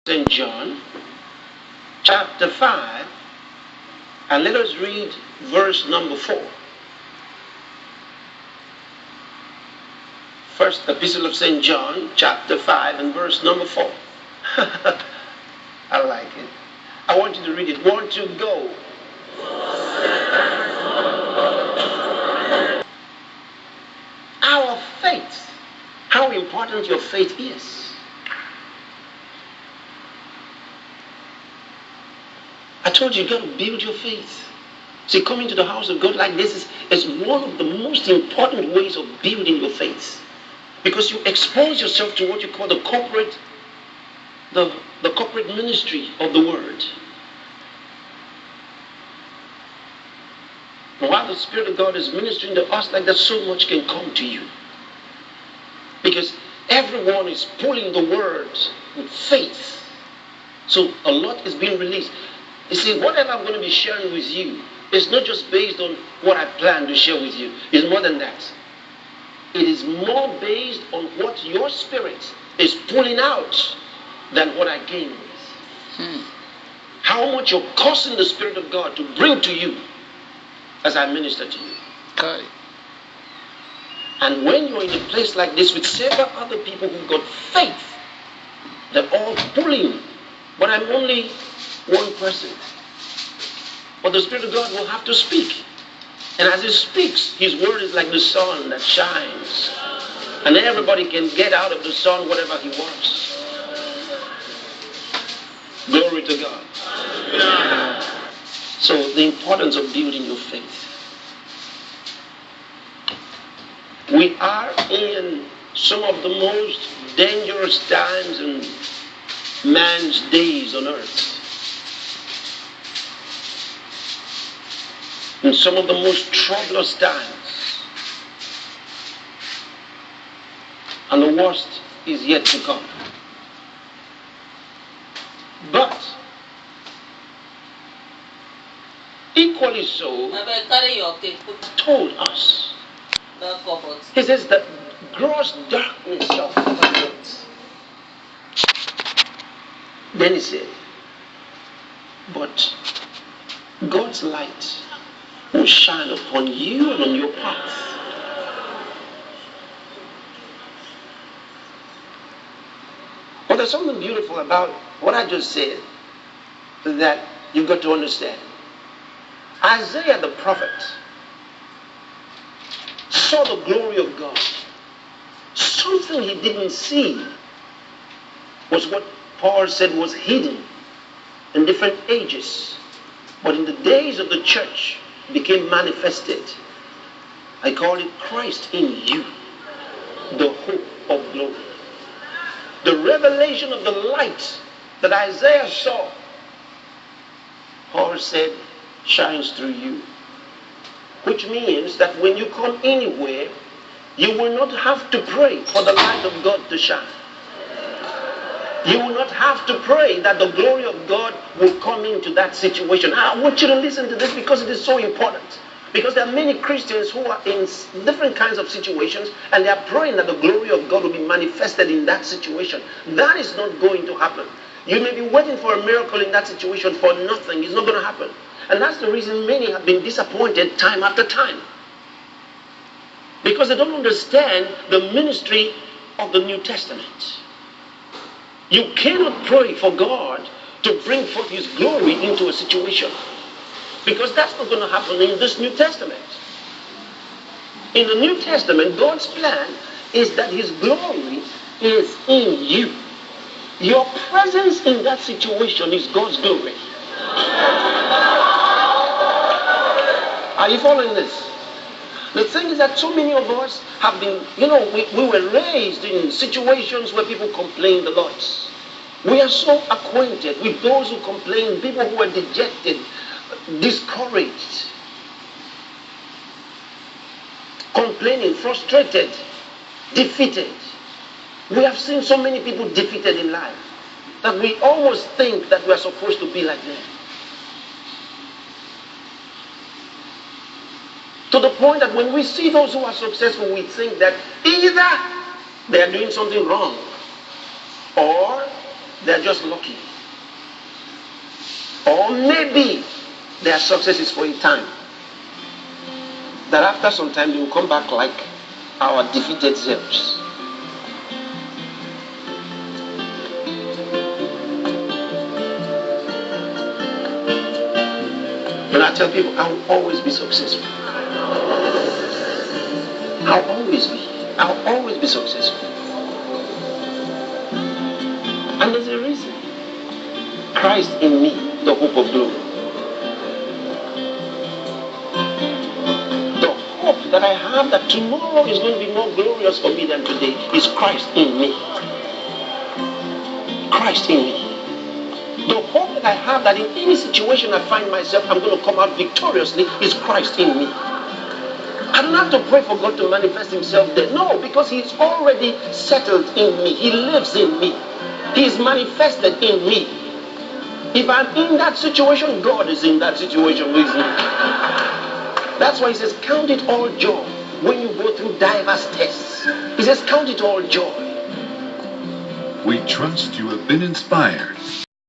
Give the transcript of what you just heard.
St. John, chapter 5, and let us read verse number 4. First Epistle of St. John, chapter 5, and verse number 4. I like it. I want you to read it. 1, 2, go. Our faith. How important your faith is. I told you, you got to build your faith. See, coming to the house of God like this is one of the most important ways of building your faith. Because you expose yourself to what you call the corporate ministry of the word. And while the Spirit of God is ministering to us like that, so much can come to you. Because everyone is pulling the word with faith. So a lot is being released. You see, whatever I'm going to be sharing with you is not just based on what I plan to share with you. It's more than that. It is more based on what your spirit is pulling out than what I came with. How much you're causing the Spirit of God to bring to you as I minister to you. Okay. And when you're in a place like this with several other people who've got faith, they're all pulling. But I'm only one person. But the Spirit of God will have to speak. And as He speaks, His word is like the sun that shines. And everybody can get out of the sun whatever he wants. Glory to God. So the importance of building your faith. We are in some of the most dangerous times in man's days on earth. In some of the most troublous times. And the worst is yet to come. But equally so, told us. He says that gross darkness shall cover the earth. Then he said, but God's light will shine upon you and on your path. But there's something beautiful about what I just said that you've got to understand. Isaiah the prophet saw the glory of God. Something he didn't see was what Paul said was hidden in different ages. But in the days of the church, became manifested. I call it Christ in you, the hope of glory. The revelation of the light that Isaiah saw, Paul said, shines through you. Which means that when you come anywhere, you will not have to pray for the light of God to shine. You will not have to pray that the glory of God will come into that situation. I want you to listen to this because it is so important. Because there are many Christians who are in different kinds of situations and they are praying that the glory of God will be manifested in that situation. That is not going to happen. You may be waiting for a miracle in that situation for nothing. It's not going to happen. And that's the reason many have been disappointed time after time. Because they don't understand the ministry of the New Testament. You cannot pray for God to bring forth His glory into a situation. Because that's not going to happen in this New Testament. In the New Testament, God's plan is that His glory is in you. Your presence in that situation is God's glory. Are you following this? The thing is that so many of us have been, we were raised in situations where people complained a lot. We are so acquainted with those who complain, people who are dejected, discouraged, complaining, frustrated, defeated. We have seen so many people defeated in life that we almost think that we are supposed to be like them. To the point that when we see those who are successful, we think that either they are doing something wrong or they're just lucky. Or maybe their success is for a time. That after some time they will come back like our defeated selves. And I tell people, I will always be successful. I'll always be successful. And there's a reason. Christ in me, the hope of glory. The hope that I have that tomorrow is going to be more glorious for me than today is Christ in me. Christ in me. The hope that I have that in any situation I find myself, I'm going to come out victoriously is Christ in me. I don't have to pray for God to manifest himself there. No, because he's already settled in me. He lives in me. He is manifested in me. If I'm in that situation, God is in that situation with me. That's why he says, count it all joy when you go through diverse tests. He says, count it all joy. We trust you have been inspired